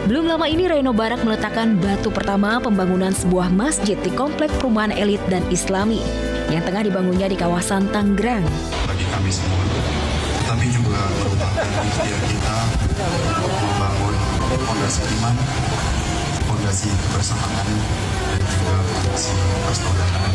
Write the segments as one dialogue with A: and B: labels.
A: Belum lama ini Reno Barak meletakkan batu pertama pembangunan sebuah masjid di komplek perumahan elit dan islami yang tengah dibangunnya di kawasan Tangerang.
B: Bagi kami semua, tapi juga merupakan ikhtiar kita untuk membangun fondasi iman, fondasi kebersamaan, dan juga fondasi persaudaraan.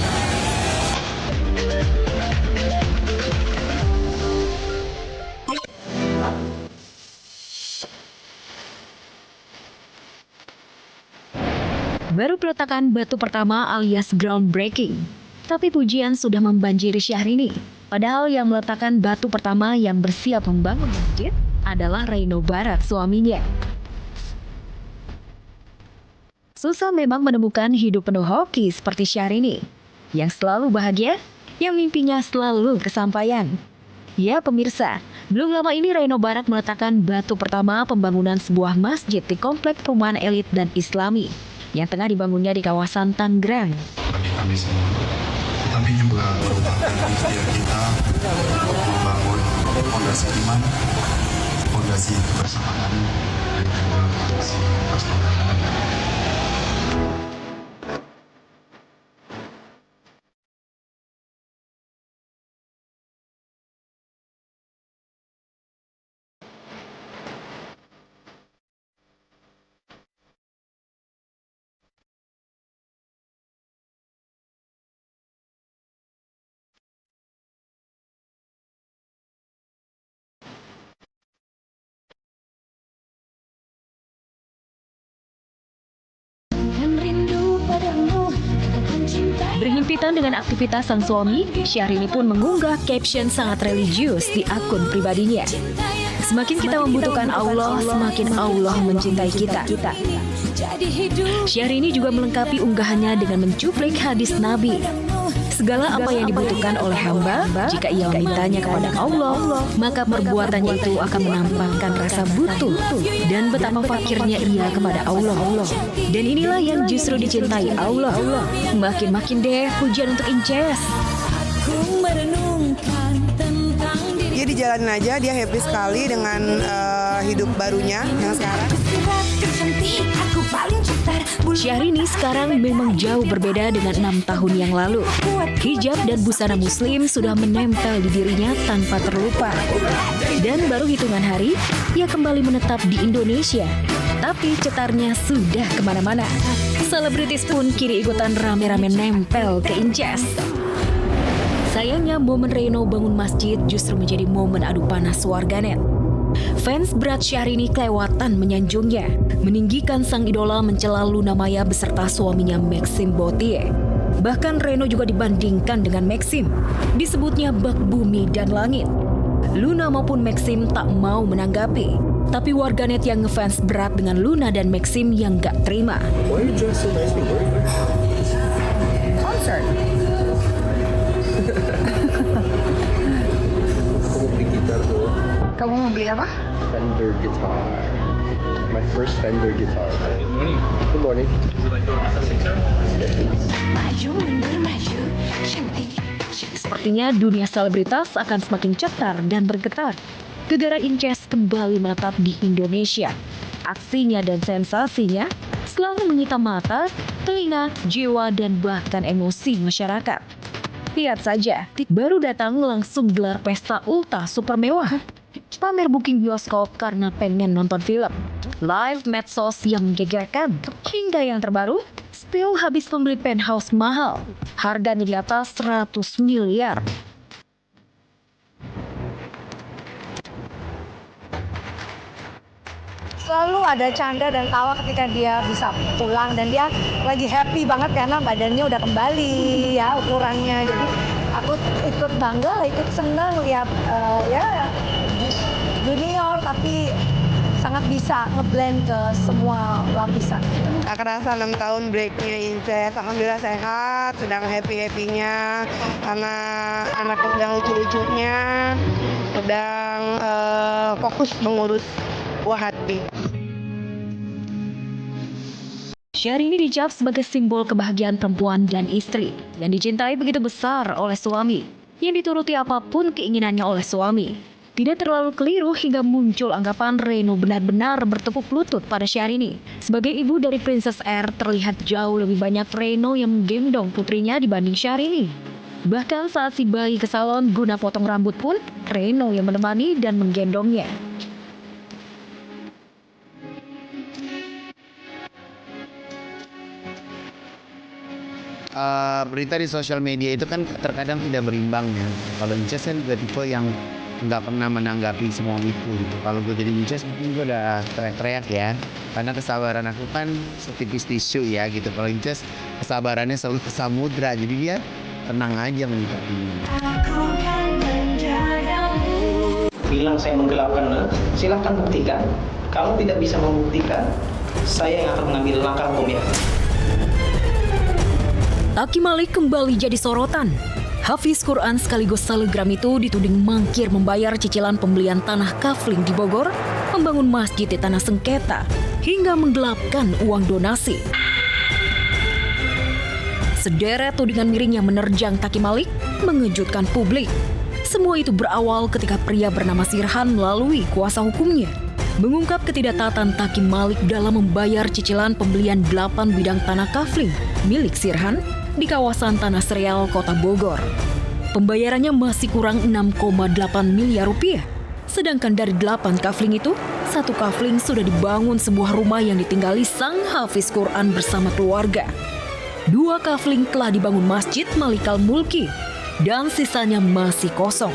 A: Baru peletakan batu pertama alias groundbreaking, tapi pujian sudah membanjiri Syahrini. Padahal yang meletakkan batu pertama yang bersiap membangun masjid adalah Reno Barak, suaminya. Susah memang menemukan hidup penuh hoki seperti Syahrini, yang selalu bahagia, yang mimpinya selalu kesampaian. Ya pemirsa, belum lama ini Reno Barak meletakkan batu pertama pembangunan sebuah masjid di komplek perumahan elit dan islami yang tengah dibangunnya di kawasan Tangerang.
B: Bagi kami semua, tapi juga merupakan ikhtiar kita untuk membangun fondasi iman, fondasi kebersamaan, dan juga fondasi persaudaraan.
A: Berhimpitan dengan aktivitas sang suami, Syahrini pun mengunggah caption sangat religius di akun pribadinya. Semakin kita membutuhkan Allah, semakin Allah mencintai kita. Syahrini juga melengkapi unggahannya dengan mencuplik hadis Nabi. Segala apa yang dibutuhkan oleh hamba, jika ia memintanya kepada Allah, maka perbuatannya itu akan menampakkan rasa butuh dan betapa fakirnya ia kepada Allah. Dan inilah yang justru dicintai Allah. Makin-makin deh pujian untuk Inces.
C: Dia dijalanin aja, dia happy sekali dengan hidup barunya yang sekarang.
A: Syahrini sekarang memang jauh berbeda dengan 6 tahun yang lalu. Hijab dan busana muslim sudah menempel di dirinya tanpa terlupa. Dan baru hitungan hari, ia kembali menetap di Indonesia. Tapi cetarnya sudah kemana-mana. Selebritis pun kini ikutan rame-rame nempel ke Inces. Sayangnya momen Reno bangun masjid justru menjadi momen adu panas warganet. Fans berat Syahrini kelewatan menyanjungnya, meninggikan sang idola mencela Luna Maya beserta suaminya Maxim Botier. Bahkan Reno juga dibandingkan dengan Maxim, disebutnya bak bumi dan langit. Luna maupun Maxim tak mau menanggapi, tapi warganet yang ngefans berat dengan Luna dan Maxim yang gak terima.
D: Concert. Kamu mau beli apa?
E: Fender guitar. My first Fender guitar. Good morning.
D: Maju, mundur, maju. Cantik.
A: Sepertinya dunia selebritas akan semakin cetar dan bergetar. Gegara Inces kembali menetap di Indonesia. Aksinya dan sensasinya selalu menyita mata, telinga, jiwa, dan bahkan emosi masyarakat. Lihat saja, baru datang langsung gelar pesta ultra super mewah. Pamer booking bioskop karena pengen nonton film. Live medsos yang menggegerkan. Hingga yang terbaru, spill habis membeli penthouse mahal. Harganya di atas 100 miliar.
F: Selalu ada canda dan tawa ketika dia bisa pulang, dan dia lagi happy banget karena badannya udah kembali ya ukurannya. Jadi aku ikut bangga, ikut senang lihat ya junior tapi sangat bisa ngeblend ke semua lapisan.
C: Gak kerasa 6 tahun breaknya Inces, alhamdulillah sehat, sedang happy-happynya karena anak sedang lucu-lucunya, sedang fokus mengurus buah hati.
A: Syahrini dicap sebagai simbol kebahagiaan perempuan dan istri yang dicintai begitu besar oleh suami, yang dituruti apapun keinginannya oleh suami. Tidak terlalu keliru hingga muncul anggapan Reno benar-benar bertepuk lutut pada Syahrini. Sebagai ibu dari Princess Air, terlihat jauh lebih banyak Reno yang menggendong putrinya dibanding Syahrini. Bahkan saat si bayi ke salon guna potong rambut pun, Reno yang menemani dan menggendongnya.
G: Berita di sosial media itu kan terkadang tidak berimbang ya. Kalau Inces kan juga tipe yang nggak pernah menanggapi semua itu gitu. Kalau gue jadi Inces mungkin gue udah teriak-teriak ya, karena kesabaran aku kan setipis tisu ya gitu. Kalau Inces kesabarannya selalu ke samudra, jadi dia tenang aja menikmatinya.
H: Bilang saya menggelapkan, silahkan buktikan. Kalau tidak bisa membuktikan, saya yang akan mengambil langkah hukum ya.
A: Taki Malik kembali jadi sorotan. Hafiz Quran sekaligus selebgram itu dituding mangkir membayar cicilan pembelian tanah kafling di Bogor, membangun masjid di tanah sengketa, hingga menggelapkan uang donasi. Sederet tudingan miring yang menerjang Taki Malik mengejutkan publik. Semua itu berawal ketika pria bernama Sirhan melalui kuasa hukumnya mengungkap ketidaktatan Taki Malik dalam membayar cicilan pembelian 8 bidang tanah kafling milik Sirhan di kawasan Tanah Serial, Kota Bogor. Pembayarannya masih kurang 6,8 miliar rupiah. Sedangkan dari 8 kafling itu, 1 kafling sudah dibangun sebuah rumah yang ditinggali sang Hafiz Quran bersama keluarga. 2 kafling telah dibangun Masjid Malikal Mulki, dan sisanya masih kosong.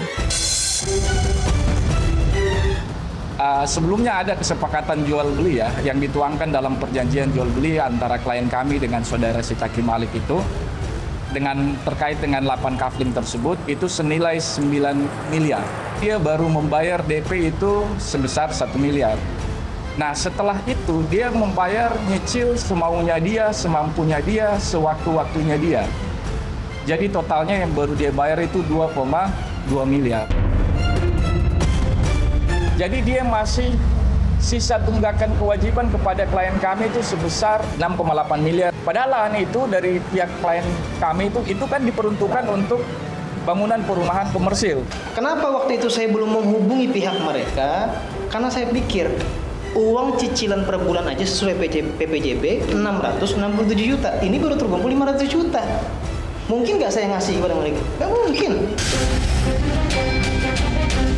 I: Sebelumnya ada kesepakatan jual beli ya, yang dituangkan dalam perjanjian jual beli antara klien kami dengan saudara si Taki Malik itu, dengan terkait dengan 8 kafling tersebut itu senilai 9 miliar. Dia baru membayar DP itu sebesar 1 miliar. Nah setelah itu dia membayar nyicil semaunya dia, semampunya dia, sewaktu-waktunya dia. Jadi totalnya yang baru dia bayar itu 2,2 miliar. Jadi dia masih sisa tunggakan kewajiban kepada klien kami itu sebesar 6,8 miliar. Padahal lahan itu dari pihak klien kami itu kan diperuntukkan untuk bangunan perumahan komersil.
H: Kenapa waktu itu saya belum menghubungi pihak mereka? Karena saya pikir uang cicilan per bulan aja sesuai PPJB 667 juta. Ini baru terkumpul 500 juta. Mungkin nggak saya ngasih kepada mereka? Nggak mungkin.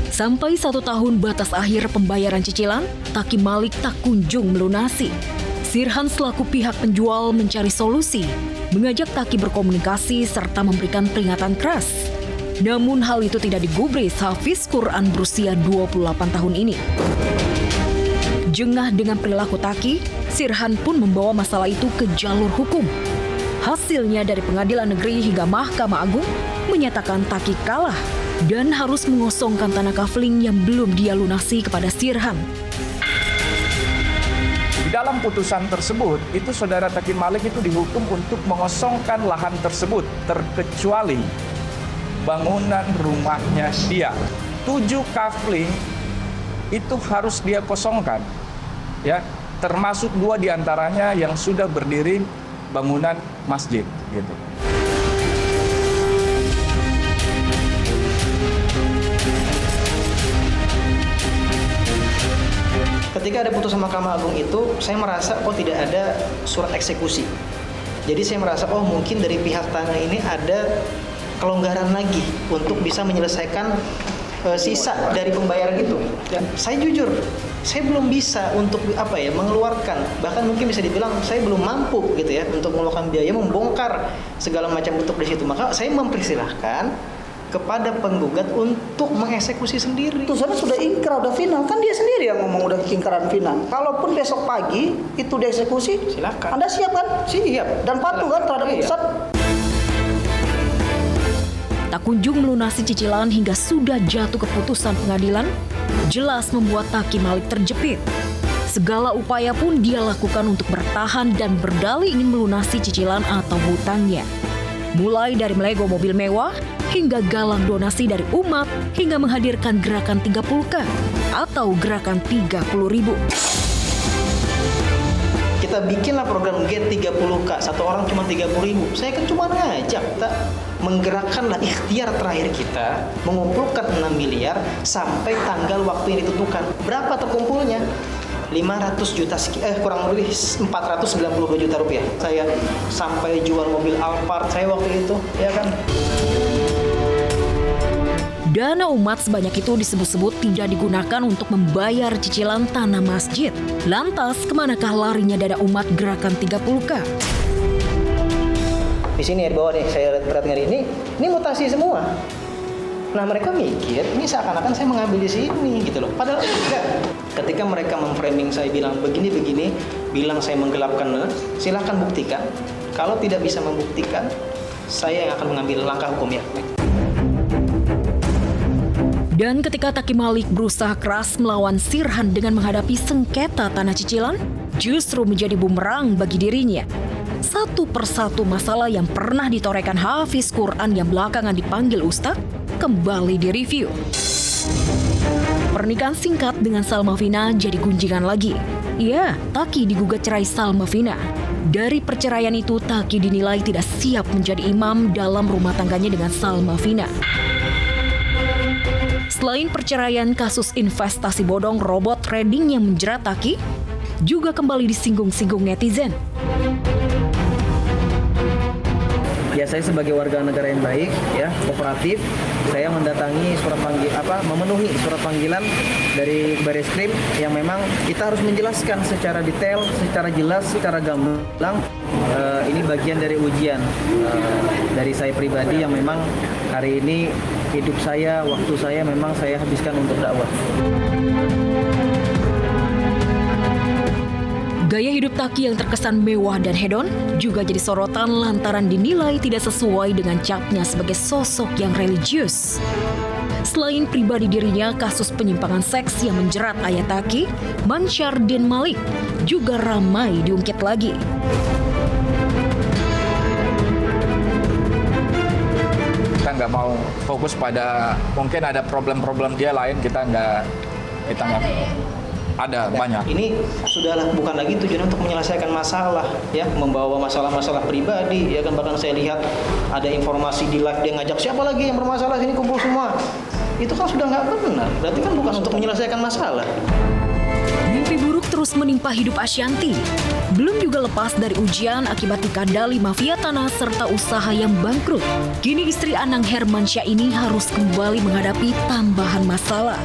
A: Sampai 1 tahun batas akhir pembayaran cicilan, Taki Malik tak kunjung melunasi. Sirhan selaku pihak penjual mencari solusi, mengajak Taki berkomunikasi serta memberikan peringatan keras. Namun hal itu tidak digubris Hafiz Quran berusia 28 tahun ini. Jengah dengan perilaku Taki, Sirhan pun membawa masalah itu ke jalur hukum. Hasilnya dari Pengadilan Negeri hingga Mahkamah Agung menyatakan Taki kalah dan harus mengosongkan tanah kafling yang belum dia lunasi kepada Sirhan.
I: Di dalam putusan tersebut, itu saudara Taki Malik itu dihukum untuk mengosongkan lahan tersebut, terkecuali bangunan rumahnya dia. 7 kafling itu harus dia kosongkan, ya, termasuk 2 diantaranya yang sudah berdiri bangunan masjid, gitu.
H: Ketika ada putusan Mahkamah Agung itu, saya merasa tidak ada surat eksekusi. Jadi saya merasa mungkin dari pihak tanah ini ada kelonggaran lagi untuk bisa menyelesaikan sisa dari pembayaran itu. Ya, saya jujur, saya belum bisa untuk mengeluarkan, bahkan mungkin bisa dibilang saya belum mampu gitu ya untuk mengeluarkan biaya membongkar segala macam bentuk di situ. Maka saya mempersilahkan kepada penggugat untuk mengeksekusi sendiri.
J: Putusannya sudah ingkrah, udah final. Kan dia sendiri yang ngomong udah ingkraran final. Kalaupun besok pagi itu dieksekusi, silakan. Anda siap kan?
H: Siap.
J: Dan patuh kan terhadap putusan?
A: Tak kunjung melunasi cicilan hingga sudah jatuh keputusan pengadilan, jelas membuat Taki Malik terjepit. Segala upaya pun dia lakukan untuk bertahan dan berdalih ingin melunasi cicilan atau hutangnya. Mulai dari melego mobil mewah, hingga galang donasi dari umat, hingga menghadirkan gerakan 30K atau gerakan 30.000.
H: kita bikinlah program Get 30K, satu orang cuma 30.000. Saya kan cuma ngajak, tak menggerakkanlah ikhtiar terakhir kita, mengumpulkan 6 miliar sampai tanggal waktu yang ditentukan. Berapa terkumpulnya? 500 juta kurang lebih 492 juta rupiah. Saya sampai jual mobil Alphard saya waktu itu, ya kan.
A: Dana umat sebanyak itu disebut-sebut tidak digunakan untuk membayar cicilan tanah masjid. Lantas, kemanakah larinya dana umat gerakan 30K?
H: Di sini ya, di bawah nih, saya perhatikan ini mutasi semua. Nah, mereka mikir ini seakan-akan saya mengambil di sini gitu loh. Padahal enggak. Ketika mereka memframing saya bilang begini-begini, bilang saya menggelapkan, silahkan buktikan. Kalau tidak bisa membuktikan, saya yang akan mengambil langkah hukum ya.
A: Dan ketika Taki Malik berusaha keras melawan Sirhan dengan menghadapi sengketa tanah cicilan, justru menjadi bumerang bagi dirinya. Satu persatu masalah yang pernah ditorehkan Hafiz Quran yang belakangan dipanggil Ustadz, kembali direview. Pernikahan singkat dengan Salma Vina jadi gunjingan lagi. Iya, Taki digugat cerai Salma Vina. Dari perceraian itu, Taki dinilai tidak siap menjadi imam dalam rumah tangganya dengan Salma Vina. Selain perceraian, kasus investasi bodong robot trading yang menjerat Taki juga kembali disinggung-singgung netizen.
J: Ya, saya sebagai warga negara yang baik, ya, kooperatif, saya mendatangi memenuhi surat panggilan dari Bareskrim yang memang kita harus menjelaskan secara detail, secara jelas, secara gamblang. Ini bagian dari ujian dari saya pribadi yang memang hari ini hidup saya, waktu saya memang saya habiskan untuk dakwah.
A: Gaya hidup Taki yang terkesan mewah dan hedon juga jadi sorotan lantaran dinilai tidak sesuai dengan capnya sebagai sosok yang religius. Selain pribadi dirinya, kasus penyimpangan seks yang menjerat ayah Taki, Mansyar Din Malik, juga ramai diungkit lagi.
I: Kita nggak mau fokus pada mungkin ada problem-problem dia lain, kita nggak ada banyak.
H: Ini sudahlah bukan lagi tujuan untuk menyelesaikan masalah, ya, membawa masalah-masalah pribadi, ya kan. Bahkan saya lihat ada informasi di live dia ngajak siapa lagi yang bermasalah sini kumpul semua. Itu kan sudah nggak benar. Berarti kan bukan untuk menyelesaikan masalah.
A: Mimpi buruk terus menimpa hidup Ashanti. Belum juga lepas dari ujian akibat dikandali mafia tanah serta usaha yang bangkrut. Kini istri Anang Hermansyah ini harus kembali menghadapi tambahan masalah.